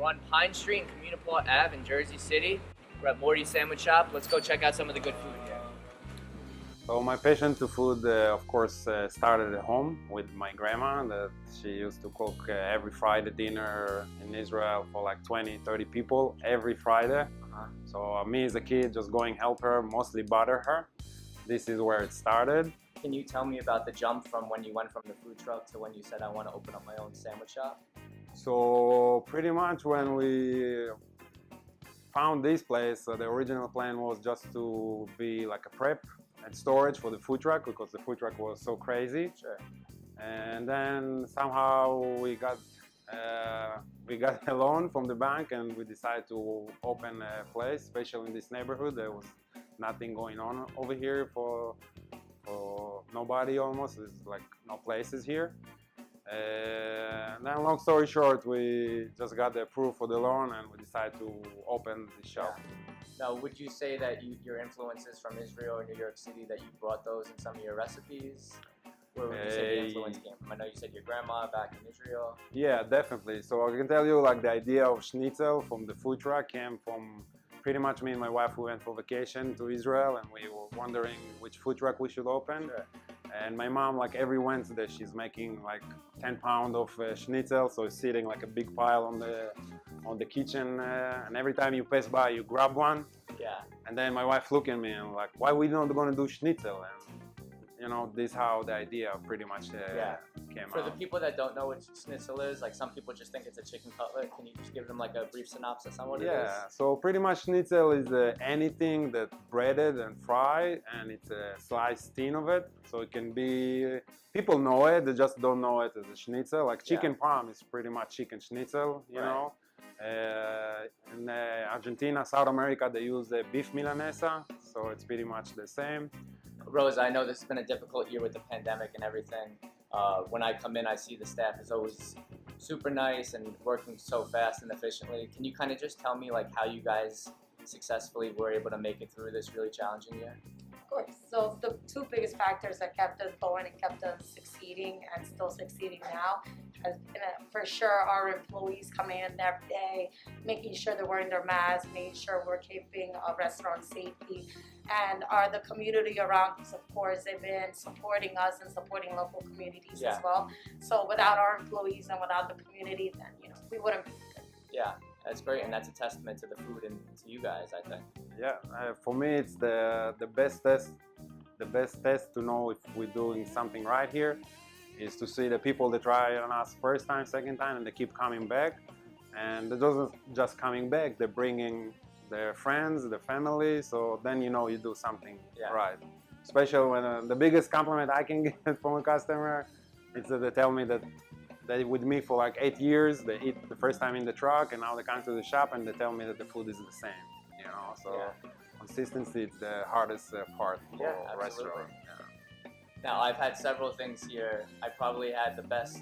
We're on Pine Street and Communiport Ave in Jersey City. We're at Mordi Sandwich Shop. Let's go check out some of the good food here. So my passion to food, of course, started at home with my grandma. That she used to cook every Friday dinner in Israel for like 20, 30 people every Friday. So me as a kid, just going help her, mostly bother her. This is where it started. Can you tell me about the jump from when you went from the food truck to when you said I want to open up my own sandwich shop? So pretty much when we found this place, the original plan was just to be like a prep and storage for the food truck because the food truck was so crazy. Sure. And then somehow we got a loan from the bank and we decided to open a place, especially in this neighborhood. There was nothing going on over here for nobody almost. There's like no places here. And then long story short, we just got the approval for the loan and we decided to open the shop. Yeah. Now, would you say that your influences from Israel or New York City, that you brought those in some of your recipes? Where would you say the influence came from? I know you said your grandma back in Israel. Yeah, definitely. So I can tell you, like, the idea of schnitzel from the food truck came from pretty much me and my wife. We went for vacation to Israel and we were wondering which food truck we should open. Sure. And my mom, like every Wednesday, she's making like 10 pounds of schnitzel, so it's sitting like a big pile on the kitchen. And every time you pass by, you grab one. Yeah. And then my wife looked at me and like, why we not going to do schnitzel? And you know, this is how the idea pretty much came For out. the people that don't know what schnitzel is, like some people just think it's a chicken cutlet. Can you just give them like a brief synopsis on what it is? Yeah, so pretty much schnitzel is anything that's breaded and fried, and it's a sliced thin of it. So it can be, people know it, they just don't know it as a schnitzel. Like chicken parm is pretty much chicken schnitzel, you know. In Argentina, South America, they use beef milanesa, so it's pretty much the same. Rosa, I know this has been a difficult year with the pandemic and everything. When I come in, I see the staff is always super nice and working so fast and efficiently. Can you kind of just tell me like how you guys successfully were able to make it through this really challenging year? Of course. So the two biggest factors that kept us going and kept us succeeding and still succeeding now has been for sure our employees coming in every day, making sure they're wearing their masks, making sure we're keeping restaurant safety, and the community around us. Of course, they've been supporting us and supporting local communities as well. So without our employees and without the community, then we wouldn't be good. Yeah. That's great, and that's a testament to the food and to you guys, I think. Yeah, for me, it's the best test. The best test to know if we're doing something right here is to see the people that try on us first time, second time, and they keep coming back. And they're not just coming back; they're bringing their friends, their family. So then you know you do something right. Especially when the biggest compliment I can get from a customer is that they tell me that they're with me for like 8 years. They eat the first time in the truck, and now they come to the shop and they tell me that the food is the same. You know, so consistency is the hardest part for a restaurant. Yeah. Now, I've had several things here. I probably had the best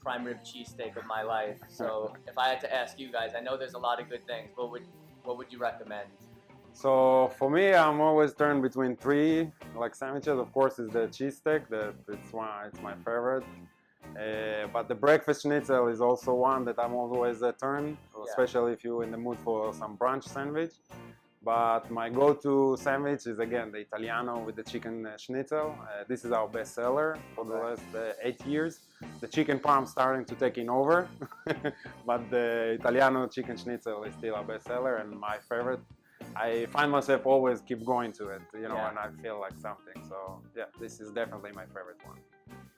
prime rib cheesesteak of my life. So if I had to ask you guys, I know there's a lot of good things. What would you recommend? So for me, I'm always turned between three like sandwiches. Of course, is the cheesesteak. It's my favorite. But the breakfast schnitzel is also one that I'm always turned, especially if you're in the mood for some brunch sandwich. But my go-to sandwich is again the Italiano with the chicken schnitzel. This is our best seller for the last 8 years. The chicken parm starting to take in over, but the Italiano chicken schnitzel is still our best seller and my favorite. I find myself always keep going to it, you know, and I feel like something. So yeah, this is definitely my favorite one.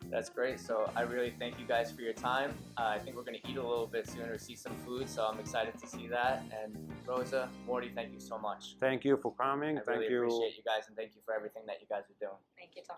That's great. So I really thank you guys for your time. I think we're going to eat a little bit soon or see some food, so I'm excited to see that. And Rosa, Mordi, thank you so much. Thank you for coming. I really appreciate you guys, and thank you for everything that you guys are doing. Thank you, Tom.